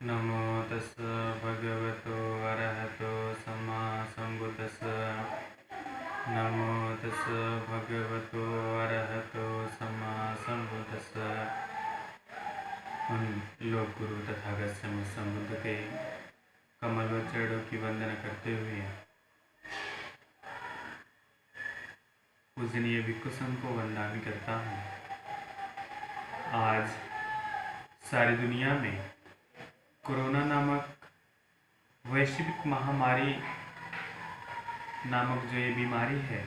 नमो तस् भगवतो अरहतो सम्मा सम्बुद्दस्स। नमो तस् भगवतो अरहतो सम्मा सम्बुद्दस्स। उन लोक गुरु तथागत सम्बुद्ध के कमल व चरणों की वंदना करते हुए पूजनीय भिक्षु संघ को वंदना करता हूँ। आज सारी दुनिया में कोरोना नामक वैश्विक महामारी नामक जो ये बीमारी है,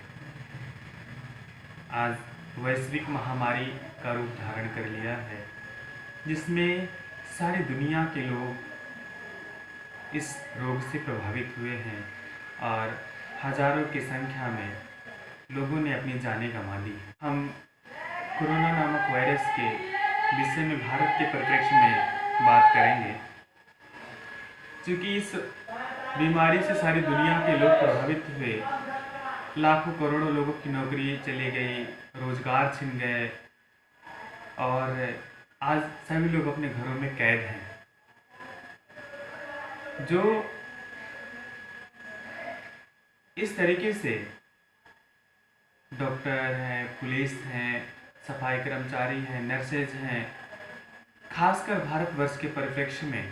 आज वैश्विक महामारी का रूप धारण कर लिया है, जिसमें सारी दुनिया के लोग इस रोग से प्रभावित हुए हैं और हजारों की संख्या में लोगों ने अपनी जानें गंवा दी। हम कोरोना नामक वायरस के विषय में भारत के परिप्रेक्ष्य में बात करेंगे, क्योंकि इस बीमारी से सारी दुनिया के लोग प्रभावित हुए। लाखों करोड़ों लोगों की नौकरी चली गई, रोजगार छिन गए और आज सभी लोग अपने घरों में कैद हैं। जो इस तरीके से डॉक्टर हैं, पुलिस हैं, सफाई कर्मचारी हैं, नर्सेज हैं, खासकर भारतवर्ष के परिप्रेक्ष्य में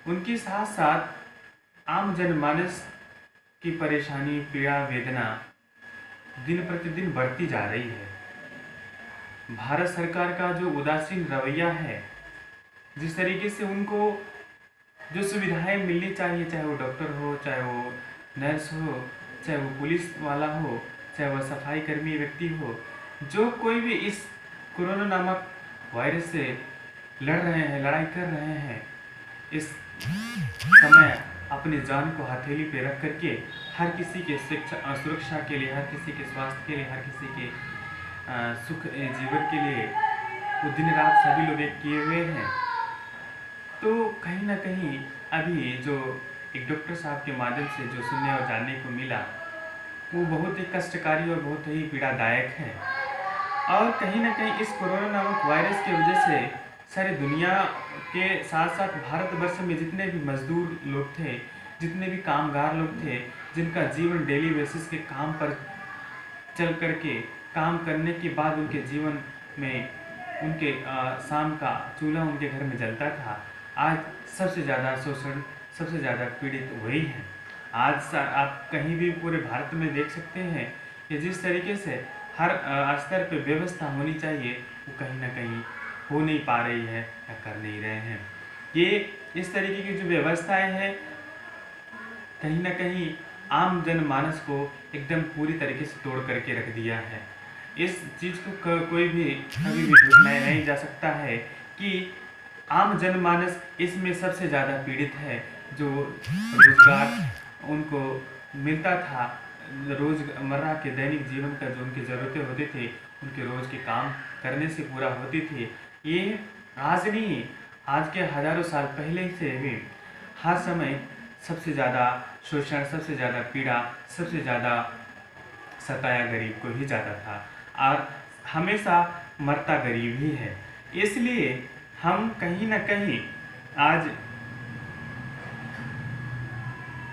उनके साथ साथ आम जनमानस की परेशानी, पीड़ा, वेदना दिन प्रतिदिन बढ़ती जा रही है। भारत सरकार का जो उदासीन रवैया है, जिस तरीके से उनको जो सुविधाएं मिलनी चाहिए, चाहे वो डॉक्टर हो, चाहे वो नर्स हो, चाहे वो पुलिस वाला हो, चाहे वो सफाई कर्मी व्यक्ति हो, जो कोई भी इस कोरोना नामक वायरस से लड़ रहे हैं, लड़ाई कर रहे हैं, इस समय अपनी जान को हथेली पे रख करके हर किसी के सुरक्षा के लिए, हर किसी के स्वास्थ्य के लिए, हर किसी के सुख जीवन के लिए वो दिन रात सभी लोग एक किए हुए हैं। तो कहीं ना कहीं अभी जो एक डॉक्टर साहब के माध्यम से जो सुनने और जानने को मिला, वो बहुत ही कष्टकारी और बहुत ही पीड़ादायक है। और कहीं ना कहीं इस कोरोना नामक वायरस की वजह से सारी दुनिया के साथ साथ भारतवर्ष में जितने भी मजदूर लोग थे, जितने भी कामगार लोग थे, जिनका जीवन डेली बेसिस के काम पर चल करके काम करने के बाद उनके जीवन में उनके शाम का चूल्हा उनके घर में जलता था, आज सबसे ज़्यादा शोषण, सबसे ज़्यादा पीड़ित वही हैं। आज आप कहीं भी पूरे भारत में देख सकते हैं कि जिस तरीके से हर स्तर पर व्यवस्था होनी चाहिए, वो कहीं ना कहीं हो नहीं पा रही है या कर नहीं रहे हैं। ये इस तरीके की जो व्यवस्थाएं हैं, कहीं ना कहीं आम जनमानस को एकदम पूरी तरीके से तोड़ करके रख दिया है। इस चीज़ को कोई भी कभी भी झुठलाया नहीं जा सकता है कि आम जनमानस इसमें सबसे ज़्यादा पीड़ित है। जो रोजगार उनको मिलता था, रोजमर्रा के दैनिक जीवन का जो उनकी ज़रूरतें होती थी, उनके रोज़ के काम करने से पूरा होती थी, ये आज नहीं, आज के हजारों साल पहले से भी हर समय सबसे ज़्यादा शोषण, सबसे ज़्यादा पीड़ा, सबसे ज़्यादा सताया गरीब को ही जाता था और हमेशा मरता गरीब ही है। इसलिए हम कहीं ना कहीं आज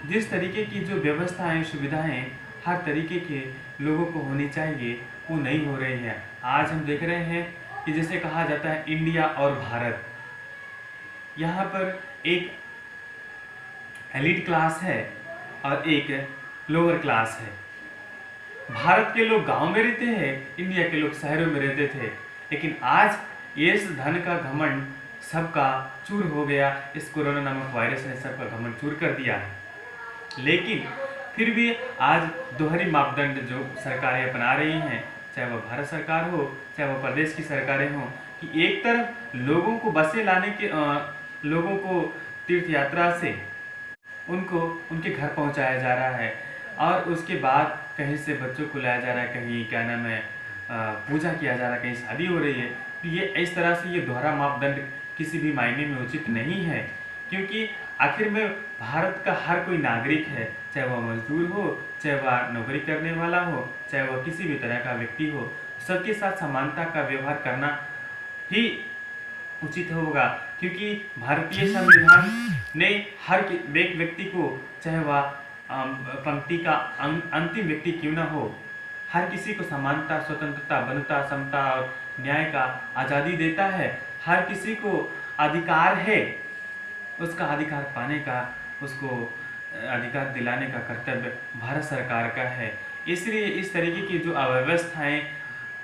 जिस तरीके की जो व्यवस्थाएं, सुविधाएं हर तरीके के लोगों को होनी चाहिए, वो नहीं हो रही है। आज हम देख रहे हैं कि जैसे कहा जाता है इंडिया और भारत, यहाँ पर एक एलिट क्लास है और एक लोअर क्लास है। भारत के लोग गांव में रहते हैं, इंडिया के लोग शहरों में रहते थे, लेकिन आज इस धन का घमंड सबका चूर हो गया। इस कोरोना नामक वायरस ने सबका घमंड चूर कर दिया है। लेकिन फिर भी आज दोहरी मापदंड जो सरकारें अपना रही हैं, चाहे वह भारत सरकार हो, चाहे वह प्रदेश की सरकारें हों, कि एक तरफ लोगों को बसें लाने के लोगों को तीर्थ यात्रा से उनको उनके घर पहुंचाया जा रहा है और उसके बाद कहीं से बच्चों को लाया जा रहा है, कहीं क्या नाम है पूजा किया जा रहा है, कहीं शादी हो रही है। तो ये इस तरह से ये दोहरा मापदंड किसी भी मायने में उचित नहीं है, क्योंकि आखिर में भारत का हर कोई नागरिक है, चाहे वह मजदूर हो, चाहे वह नौकरी करने वाला हो, चाहे वह किसी भी तरह का व्यक्ति हो, सबके साथ समानता का व्यवहार करना ही उचित होगा, क्योंकि भारतीय संविधान ने हर एक व्यक्ति को, चाहे वह पंक्ति का अंतिम व्यक्ति क्यों न हो, हर किसी को समानता, स्वतंत्रता, बंधुता, समता और न्याय का आज़ादी देता है। हर किसी को अधिकार है, उसका अधिकार पाने का, उसको अधिकार दिलाने का कर्तव्य भारत सरकार का है। इसलिए इस तरीके की जो अव्यवस्थाएं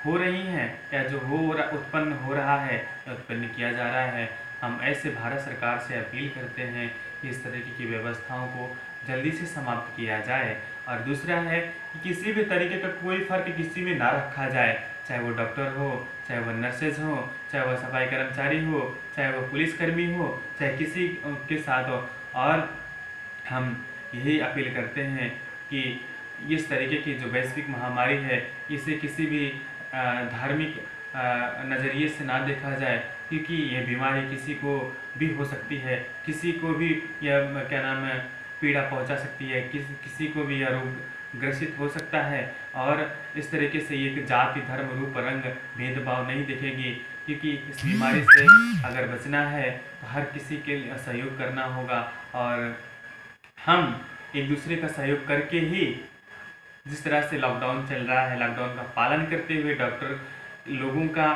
हो रही हैं या जो उत्पन्न हो रहा है, उत्पन्न किया जा रहा है, हम ऐसे भारत सरकार से अपील करते हैं कि इस तरीके की व्यवस्थाओं को जल्दी से समाप्त किया जाए। और दूसरा है कि किसी भी तरीके का कोई फ़र्क किसी में ना रखा जाए, चाहे वो डॉक्टर हो, चाहे वो नर्सेज हो, चाहे वो सफाई कर्मचारी हो, चाहे वो पुलिसकर्मी हो, चाहे किसी के साथ हो। और हम यही अपील करते हैं कि इस तरीके की जो वैश्विक महामारी है, इसे किसी भी धार्मिक नज़रिए से ना देखा जाए, क्योंकि ये बीमारी किसी को भी हो सकती है, किसी को भी यह क्या नाम है पीड़ा पहुंचा सकती है, किसी को भी यह रोग ग्रसित हो सकता है। और इस तरीके से ये जाति, धर्म, रूप, रंग भेदभाव नहीं देखेगी, क्योंकि इस बीमारी से अगर बचना है तो हर किसी के लिए सहयोग करना होगा। और हम एक दूसरे का सहयोग करके ही, जिस तरह से लॉकडाउन चल रहा है, लॉकडाउन का पालन करते हुए डॉक्टर लोगों का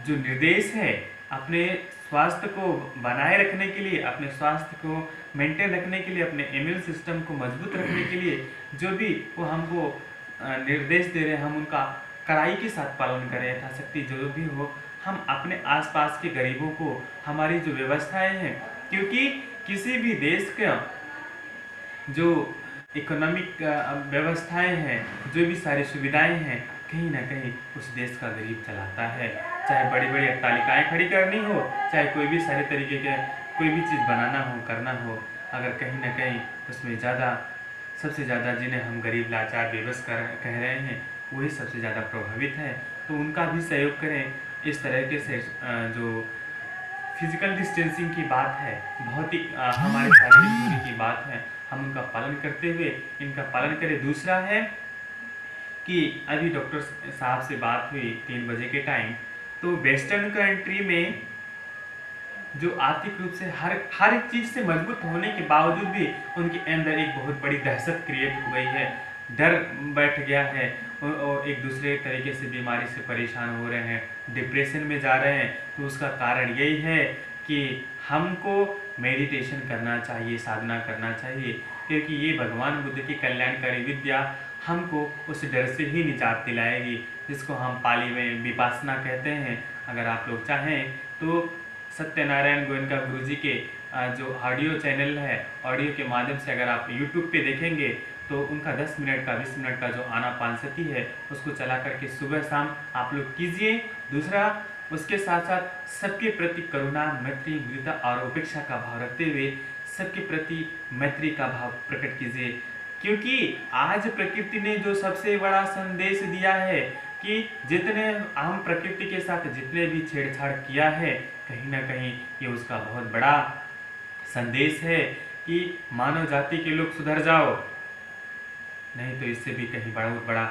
जो निर्देश है, अपने स्वास्थ्य को बनाए रखने के लिए, अपने स्वास्थ्य को मेंटेन रखने के लिए, अपने इम्यून सिस्टम को मजबूत रखने के लिए जो भी वो हमको निर्देश दे रहे हैं, हम उनका कड़ाई के साथ पालन करें। यथाशक्ति जो भी हो, हम अपने आसपास के गरीबों को, हमारी जो व्यवस्थाएं हैं, क्योंकि किसी भी देश का जो इकोनॉमिक व्यवस्थाएं हैं, जो भी सारी सुविधाएं हैं, कहीं ना कहीं उस देश का गरीब चलाता है। चाहे बड़ी बड़ी अट्टालिकाएं खड़ी करनी हो, चाहे कोई भी सारे तरीके के कोई भी चीज़ बनाना हो, करना हो, अगर कहीं ना कहीं उसमें सबसे ज़्यादा जिन्हें हम गरीब, लाचार, बेबस कह रहे हैं, वही सबसे ज़्यादा प्रभावित है। तो उनका भी सहयोग करें। इस तरीके से जो फिजिकल डिस्टेंसिंग की बात है, बहुत ही हमारे शारीरिक दूरी की बात है, हम उनका पालन करते हुए इनका पालन करें। दूसरा है कि अभी डॉक्टर साहब से बात हुई 3 बजे के टाइम, तो वेस्टर्न कंट्री में जो आर्थिक रूप से हर एक चीज़ से मजबूत होने के बावजूद भी उनके अंदर एक बहुत बड़ी दहशत क्रिएट हो गई है, डर बैठ गया है, और एक दूसरे तरीके से बीमारी से परेशान हो रहे हैं, डिप्रेशन में जा रहे हैं। तो उसका कारण यही है कि हमको मेडिटेशन करना चाहिए, साधना करना चाहिए, क्योंकि ये भगवान बुद्ध की कल्याणकारी विद्या हमको उस डर से ही निजात दिलाएगी, जिसको हम पाली में विपासना कहते हैं। अगर आप लोग चाहें तो सत्यनारायण गोयनका गुरुजी के जो ऑडियो चैनल है, ऑडियो के माध्यम से अगर आप यूट्यूब पे देखेंगे तो उनका 10 मिनट का 20 मिनट का जो आनापानसति है, उसको चला करके सुबह शाम आप लोग कीजिए। दूसरा, उसके साथ साथ सबके प्रति करुणा, मैत्री, मुदिता और उपेक्षा का भाव रखते हुए सबके प्रति मैत्री का भाव प्रकट कीजिए, क्योंकि आज प्रकृति ने जो सबसे बड़ा संदेश दिया है कि जितने हम प्रकृति के साथ जितने भी छेड़छाड़ किया है, कहीं ना कहीं ये उसका बहुत बड़ा संदेश है कि मानव जाति के लोग सुधर जाओ, नहीं तो इससे भी कहीं बहुत बड़ा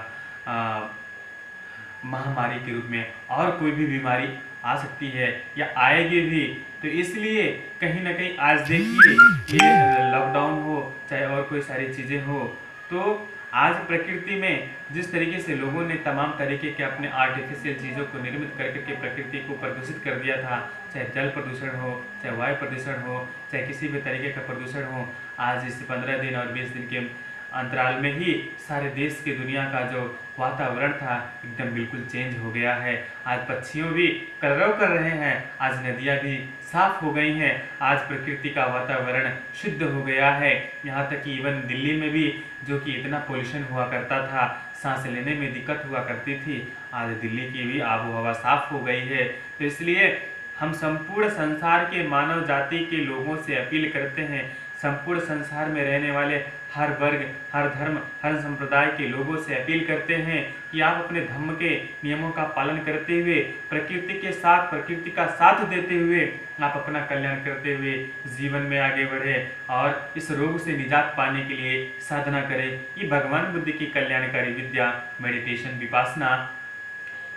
महामारी के रूप में और कोई भी बीमारी आ सकती है या आएगी भी। तो इसलिए कहीं ना कहीं आज देखिए, ये लॉकडाउन हो चाहे और कोई सारी चीज़ें हो, तो आज प्रकृति में जिस तरीके से लोगों ने तमाम तरीके के अपने आर्टिफिशियल चीज़ों को निर्मित करके प्रकृति को प्रदूषित कर दिया था, चाहे जल प्रदूषण हो, चाहे वायु प्रदूषण हो, चाहे किसी भी तरीके का प्रदूषण हो, आज इस 15 दिन और 20 दिन के अंतराल में ही सारे देश की दुनिया का जो वातावरण था एकदम बिल्कुल चेंज हो गया है। आज पक्षियों भी कलरव कर रहे हैं, आज नदियाँ भी साफ हो गई हैं, आज प्रकृति का वातावरण शुद्ध हो गया है। यहाँ तक कि इवन दिल्ली में भी जो कि इतना पोल्यूशन हुआ करता था, सांस लेने में दिक्कत हुआ करती थी, आज दिल्ली की भी आबो हवा साफ हो गई है। तो इसलिए हम संपूर्ण संसार के मानव जाति के लोगों से अपील करते हैं, संपूर्ण संसार में रहने वाले हर वर्ग, हर धर्म, हर संप्रदाय के लोगों से अपील करते हैं कि आप अपने धर्म के नियमों का पालन करते हुए, प्रकृति के साथ, प्रकृति का साथ देते हुए आप अपना कल्याण करते हुए जीवन में आगे बढ़े और इस रोग से निजात पाने के लिए साधना करें। ये भगवान बुद्ध की कल्याणकारी विद्या मेडिटेशन, विपासना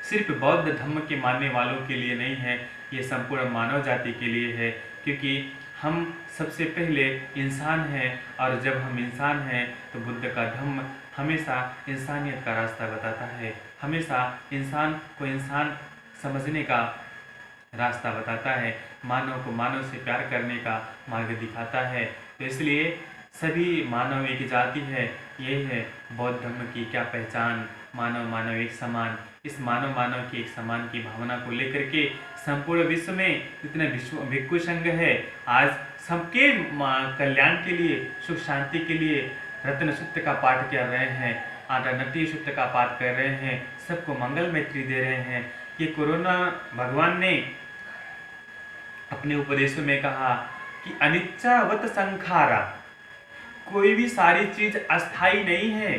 सिर्फ बौद्ध धर्म के मानने वालों के लिए नहीं है, ये संपूर्ण मानव जाति के लिए है, क्योंकि हम सबसे पहले इंसान हैं, और जब हम इंसान हैं तो बुद्ध का धम्म हमेशा इंसानियत का रास्ता बताता है, हमेशा इंसान को इंसान समझने का रास्ता बताता है, मानव को मानव से प्यार करने का मार्ग दिखाता है। तो इसलिए सभी मानव एक जाति है, ये है बौद्ध धर्म की क्या पहचान, मानव मानव एक समान। इस मानव मानव की एक समान की भावना को लेकर के संपूर्ण विश्व में जितने भिक्षु संघ है, आज सबके कल्याण के लिए, सुख शांति के लिए रत्न सूत्र का पाठ कर रहे हैं, नट्टी सूत्र का पाठ कर रहे हैं, सबको मंगल मैत्री दे रहे हैं। ये कोरोना भगवान ने अपने उपदेशों में कहा कि अनिच्चावत संखारा, कोई भी सारी चीज अस्थाई नहीं है,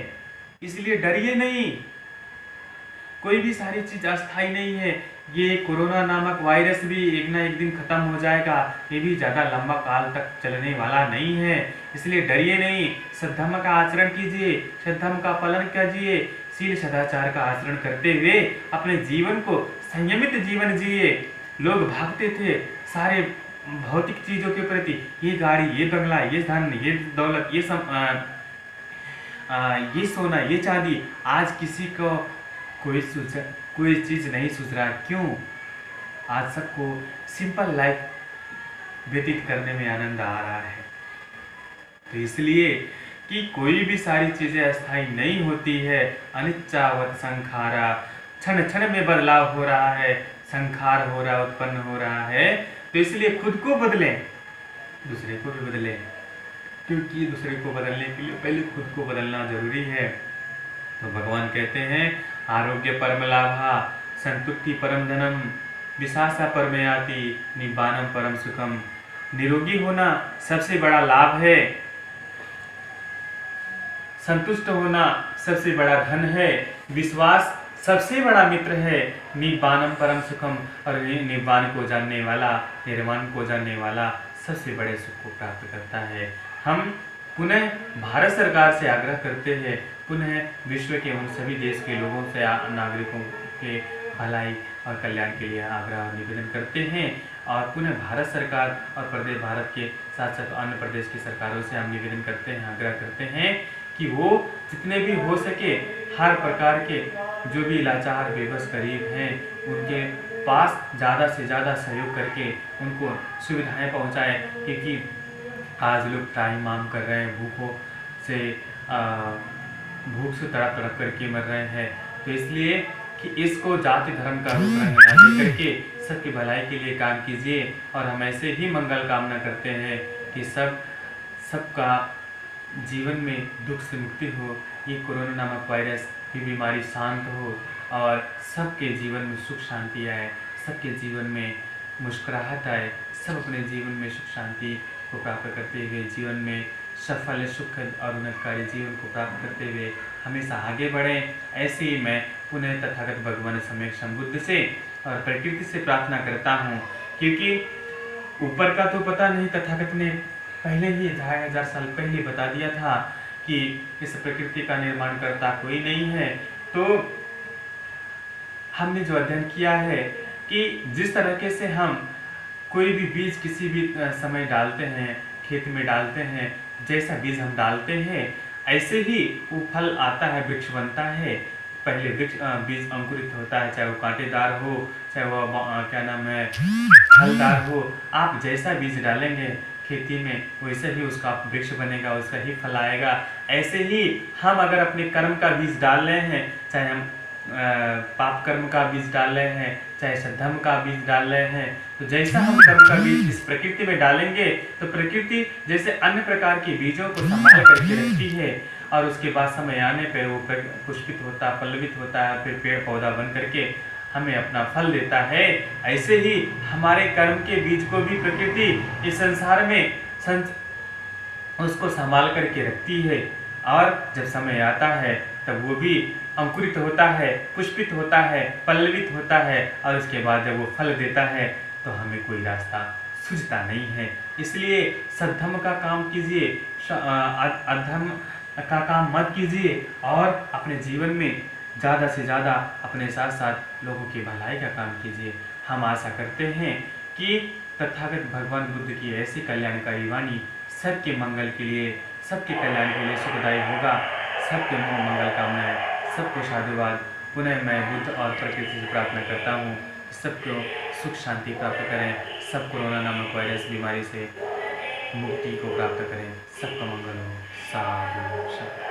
इसलिए डरिए नहीं। कोई भी सारी चीज अस्थाई नहीं है। ये कोरोना नामक वायरस भी एक ना एक दिन खत्म हो जाएगा, ये भी ज़्यादा लंबा काल तक चलने वाला नहीं है, इसलिए डरिए नहीं। सद्धर्म का आचरण कीजिए, सद्धर्म का पालन कीजिए, शील सदाचार का आचरण करते हुए अपने जीवन को संयमित जीवन जिए। लोग भागते थे सारे भौतिक चीज़ों के प्रति, ये गाड़ी, ये बंगला, ये धन, ये दौलत, ये सोना, ये चांदी। आज किसी को कोई चीज़ नहीं सूझ रहा। क्यों? आज सबको सिंपल लाइफ व्यतीत करने में आनंद आ रहा है। तो इसलिए कि कोई भी सारी चीज़ें अस्थायी नहीं होती है। अनिच्चावत संखारा, क्षण क्षण में बदलाव हो रहा है, संखार हो रहा, उत्पन्न हो रहा है। तो इसलिए खुद को बदलें, दूसरे को भी बदलें, क्योंकि दूसरे को बदलने के लिए पहले खुद को बदलना जरूरी है। तो भगवान कहते हैं आरोग्य परम लाभा, संतुष्टि परम धनम, विशासा परमयाति, निब्बानम परम सुखम। निरोगी होना सबसे बड़ा लाभ है, संतुष्ट होना सबसे बड़ा धन है, विश्वास सबसे बड़ा मित्र है, निब्बानम परम सुखम। और निब्बान को जानने वाला, निर्वाण को जानने वाला सबसे बड़े सुख को प्राप्त करता है। हम पुनः भारत सरकार से आग्रह करते हैं, पुनः विश्व के उन सभी देश के लोगों से, नागरिकों के भलाई और कल्याण के लिए आग्रह और निवेदन करते हैं। और पुनः भारत सरकार और प्रदेश, भारत के साथ साथ अन्य प्रदेश की सरकारों से हम निवेदन करते हैं, आग्रह करते हैं कि वो जितने भी हो सके हर प्रकार के जो भी लाचार बेबस गरीब हैं उनके पास ज़्यादा से ज़्यादा सहयोग करके उनको सुविधाएं पहुंचाएं, क्योंकि आज लोग त्राहिमाम कर रहे हैं, भूख से तड़प तड़प करके मर रहे हैं। तो इसलिए कि इसको जाति धर्म का रूप रंग ना दे करके सबकी भलाई के लिए काम कीजिए। और हम ऐसे ही मंगल कामना करते हैं कि सबका जीवन में दुख से मुक्ति हो, ये कोरोना नामक वायरस की बीमारी शांत हो और सबके जीवन में सुख शांति आए, सबके जीवन में मुस्कुराहट आए, सब अपने जीवन में सुख शांति को प्राप्त करते हुए जीवन में सफल, सुखद और उन्नतकारी जीवन को प्राप्त करते हुए हमेशा आगे बढ़ें। ऐसे ही मैं पुनः तथागत भगवान सम्यक संबुद्ध से और प्रकृति से प्रार्थना करता हूँ, क्योंकि ऊपर का तो पता नहीं, तथागत ने पहले ही 2500 साल पहले बता दिया था कि इस प्रकृति का निर्माण करता कोई नहीं है। तो हमने जो अध्ययन किया है कि जिस तरीके से हम कोई भी बीज किसी भी समय डालते हैं, खेत में डालते हैं, जैसा बीज हम डालते हैं ऐसे ही वो फल आता है, वृक्ष बनता है। पहले बीज अंकुरित होता है, चाहे वो कांटेदार हो, चाहे वो फलदार हो। आप जैसा बीज डालेंगे खेती में वैसे ही उसका वृक्ष बनेगा, उसका ही फल आएगा। ऐसे ही हम अगर अपने कर्म का बीज डाल रहे हैं, चाहे हम पाप कर्म का बीज डाल रहे हैं, चाहे सद्धर्म का बीज डाल रहे हैं, तो जैसा हम कर्म का बीज इस प्रकृति में डालेंगे तो प्रकृति जैसे अन्य प्रकार के बीजों को संभाल करके रखती है और उसके बाद समय आने पर वो पुष्पित होता, पल्लवित होता है, फिर पेड़ पौधा बन करके हमें अपना फल देता है। ऐसे ही हमारे कर्म के बीज को भी प्रकृति इस संसार में उसको संभाल करके रखती है और जब समय आता है तब वो भी अंकुरित होता है, पुष्पित होता है, पल्लवित होता है और उसके बाद जब वो फल देता है तो हमें कोई रास्ता सूझता नहीं है। इसलिए सद्धर्म का काम कीजिए, अधर्म का काम मत कीजिए और अपने जीवन में ज़्यादा से ज़्यादा अपने साथ साथ लोगों की भलाई का काम कीजिए। हम आशा करते हैं कि तथागत भगवान बुद्ध की ऐसी कल्याणकारी वाणी सबके मंगल के लिए, सबके कल्याण के लिए सुखदायी होगा। सबके मंगल कामनाएं, सबको साधुवाद। पुनः मैं बुद्ध और प्रकृति से प्रार्थना करता हूँ सबको सुख शांति प्राप्त करें, सब कोरोना नामक वायरस बीमारी से मुक्ति को प्राप्त करें, सबका मंगल हो। साधु साधु।